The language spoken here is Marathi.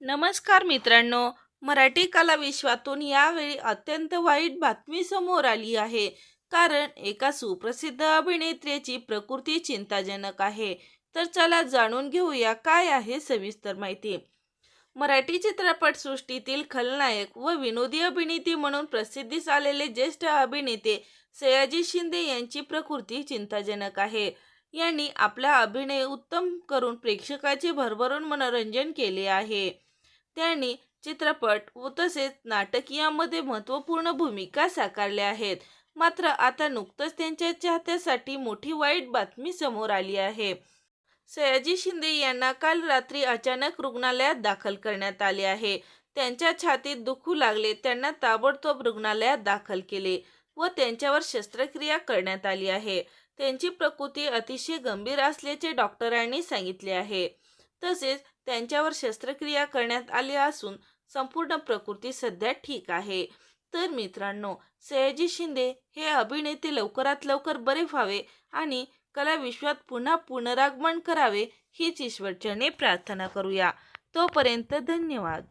नमस्कार मित्रांनो. मराठी कला विश्वातून यावेळी अत्यंत वाईट बातमी समोर आली आहे. कारण एका सुप्रसिद्ध अभिनेत्रीची प्रकृती चिंताजनक आहे. तर चला जाणून घेऊया काय आहे सविस्तर माहिती. मराठी चित्रपटसृष्टीतील खलनायक व विनोदी अभिनेते म्हणून प्रसिद्धीस आलेले ज्येष्ठ अभिनेते सयाजी शिंदे यांची प्रकृती चिंताजनक आहे. यांनी आपला अभिनय उत्तम करून प्रेक्षकाचे भरभरून मनोरंजन केले आहे. त्यांनी चित्रपट व तसेच नाटक यामध्ये महत्त्वपूर्ण भूमिका साकारल्या आहेत. मात्र आता नुकतंच त्यांच्या चाहत्यासाठी मोठी वाईट बातमी समोर आली आहे. सयाजी शिंदे यांना काल रात्री अचानक रुग्णालयात दाखल करण्यात आले आहे. त्यांच्या छातीत दुखू लागले. त्यांना ताबडतोब रुग्णालयात दाखल केले व त्यांच्यावर शस्त्रक्रिया करण्यात आली आहे. त्यांची प्रकृती अतिशय गंभीर असल्याचे डॉक्टरांनी सांगितले आहे. तसेच त्यांच्यावर शस्त्रक्रिया करण्यात आली असून संपूर्ण प्रकृती सध्या ठीक आहे. तर मित्रांनो, सयाजी शिंदे हे अभिनेते लवकरात लवकर बरे व्हावे आणि कला विश्वात पुन्हा पुनरागमन करावे हीच ईश्वरचरणी प्रार्थना करूया. तोपर्यंत धन्यवाद.